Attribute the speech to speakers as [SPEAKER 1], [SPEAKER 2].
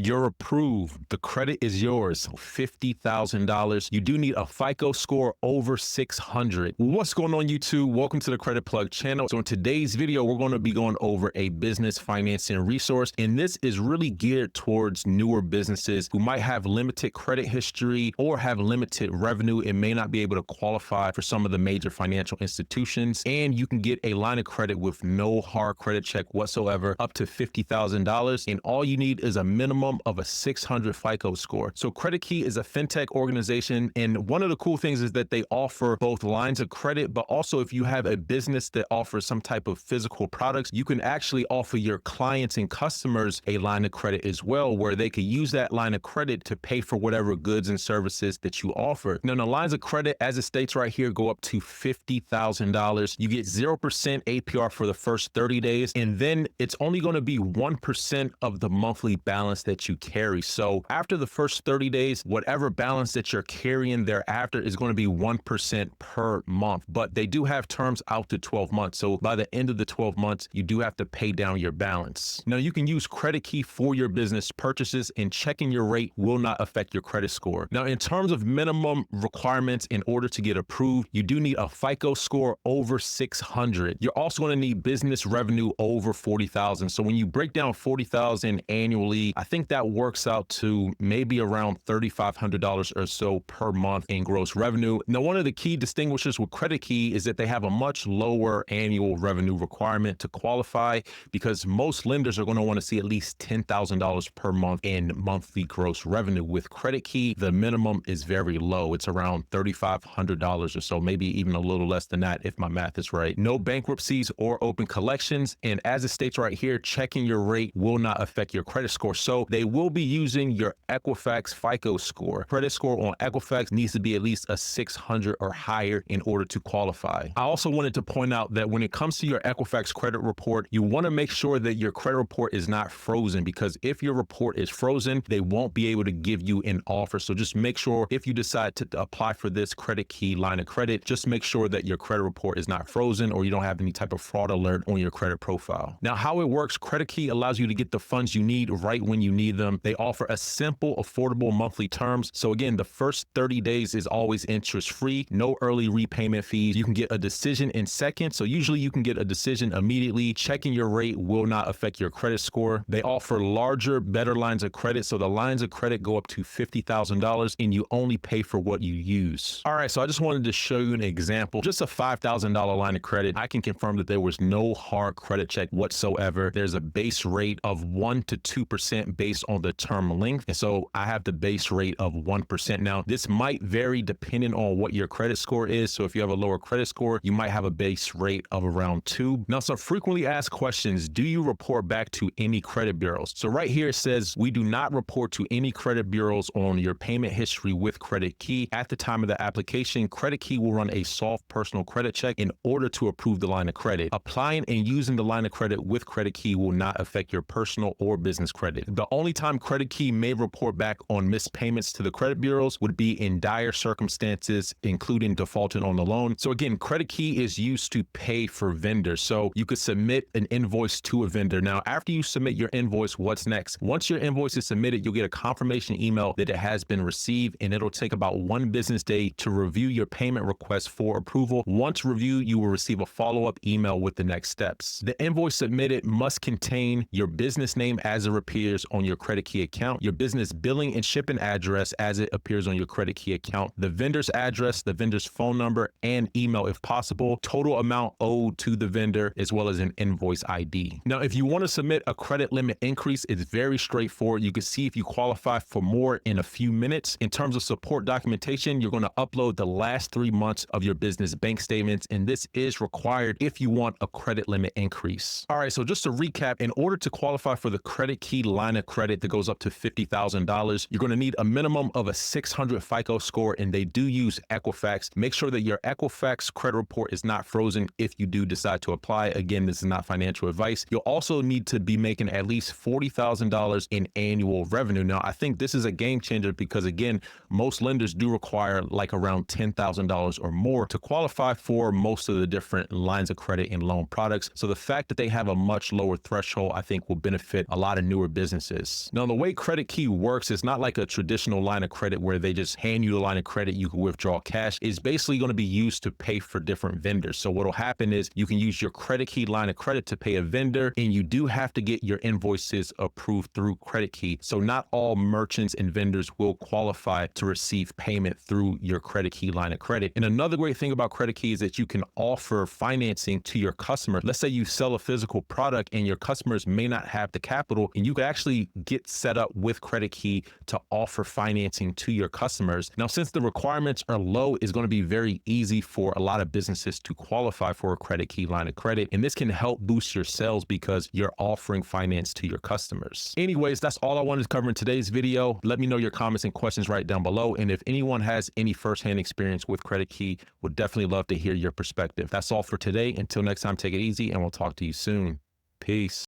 [SPEAKER 1] You're approved. The credit is yours. $50,000. You do need a FICO score over 600. What's going on, YouTube? Welcome to the Credit Plug channel. So in today's video, we're going to be going over a business financing resource, and this is really geared towards newer businesses who might have limited credit history or have limited revenue and may not be able to qualify for some of the major financial institutions. And you can get a line of credit with no hard credit check whatsoever, up to $50,000. And all you need is a minimum of a 600 FICO score. So CreditKey is a fintech organization, and one of the cool things is that they offer both lines of credit, but also if you have a business that offers some type of physical products, you can actually offer your clients and customers a line of credit as well, where they could use that line of credit to pay for whatever goods and services that you offer. Now, the lines of credit, as it states right here, go up to $50,000. You get 0% APR for the first 30 days, and then it's only going to be 1% of the monthly balance that you carry. So after the first 30 days, whatever balance that you're carrying thereafter is going to be 1% per month. But they do have terms out to 12 months. So by the end of the 12 months, you do have to pay down your balance. Now, you can use CreditKey for your business purchases, and checking your rate will not affect your credit score. Now, in terms of minimum requirements in order to get approved, you do need a FICO score over 600. You're also going to need business revenue over 40,000. So when you break down 40,000 annually, I think that works out to maybe around $3,500 or so per month in gross revenue. Now, one of the key distinguishers with CreditKey is that they have a much lower annual revenue requirement to qualify, because most lenders are going to want to see at least $10,000 per month in monthly gross revenue. With CreditKey, the minimum is very low. It's around $3,500 or so, maybe even a little less than that if my math is right. No bankruptcies or open collections. And as it states right here, checking your rate will not affect your credit score. So they will be using your Equifax FICO score. Credit score on Equifax needs to be at least a 600 or higher in order to qualify. I also wanted to point out that when it comes to your Equifax credit report, you want to make sure that your credit report is not frozen, because if your report is frozen, they won't be able to give you an offer. So just make sure, if you decide to apply for this CreditKey line of credit, just make sure that your credit report is not frozen or you don't have any type of fraud alert on your credit profile. Now, how it works, CreditKey allows you to get the funds you need right when you need them. They offer a simple, affordable monthly terms. So again, the first 30 days is always interest-free, no early repayment fees. You can get a decision in seconds. So usually you can get a decision immediately. Checking your rate will not affect your credit score. They offer larger, better lines of credit. So the lines of credit go up to $50,000 and you only pay for what you use. All right, so I just wanted to show you an example. Just a $5,000 line of credit. I can confirm that there was no hard credit check whatsoever. There's a base rate of 1 to 2% based on the term length. And so I have the base rate of 1%. Now, this might vary depending on what your credit score is. So if you have a lower credit score, you might have a base rate of around 2. Now, some frequently asked questions: do you report back to any credit bureaus? So right here it says we do not report to any credit bureaus on your payment history with CreditKey. At the time of the application, CreditKey will run a soft personal credit check in order to approve the line of credit. Applying and using the line of credit with CreditKey will not affect your personal or business credit. The only time CreditKey may report back on missed payments to the credit bureaus would be in dire circumstances, including defaulting on the loan. So again, CreditKey is used to pay for vendors. So you could submit an invoice to a vendor. Now, after you submit your invoice, what's next? Once your invoice is submitted, you'll get a confirmation email that it has been received, and it'll take about 1 business day to review your payment request for approval. Once reviewed, you will receive a follow-up email with the next steps. The invoice submitted must contain your business name as it appears on your CreditKey account, your business billing and shipping address as it appears on your CreditKey account, the vendor's address, the vendor's phone number, and email if possible, total amount owed to the vendor, as well as an invoice ID. Now, if you want to submit a credit limit increase, it's very straightforward. You can see if you qualify for more in a few minutes. In terms of support documentation, you're going to upload the last 3 months of your business bank statements, and this is required if you want a credit limit increase. All right, so just to recap, in order to qualify for the CreditKey line of credit that goes up to $50,000, you're going to need a minimum of a 600 FICO score, and they do use Equifax. Make sure that your Equifax credit report is not frozen if you do decide to apply. Again, this is not financial advice. You'll also need to be making at least $40,000 in annual revenue. Now, I think this is a game changer because, again, most lenders do require like around $10,000 or more to qualify for most of the different lines of credit and loan products. So the fact that they have a much lower threshold, I think, will benefit a lot of newer businesses. customers. Now, the way CreditKey works is not like a traditional line of credit where they just hand you the line of credit, you can withdraw cash. It's basically going to be used to pay for different vendors. So what'll happen is you can use your CreditKey line of credit to pay a vendor, and you do have to get your invoices approved through CreditKey. So not all merchants and vendors will qualify to receive payment through your CreditKey line of credit. And another great thing about CreditKey is that you can offer financing to your customer. Let's say you sell a physical product and your customers may not have the capital, and you can actually get set up with CreditKey to offer financing to your customers. Now, since the requirements are low, it's going to be very easy for a lot of businesses to qualify for a CreditKey line of credit. And this can help boost your sales because you're offering finance to your customers. Anyways, that's all I wanted to cover in today's video. Let me know your comments and questions right down below. And if anyone has any firsthand experience with CreditKey, would definitely love to hear your perspective. That's all for today. Until next time, take it easy and we'll talk to you soon. Peace.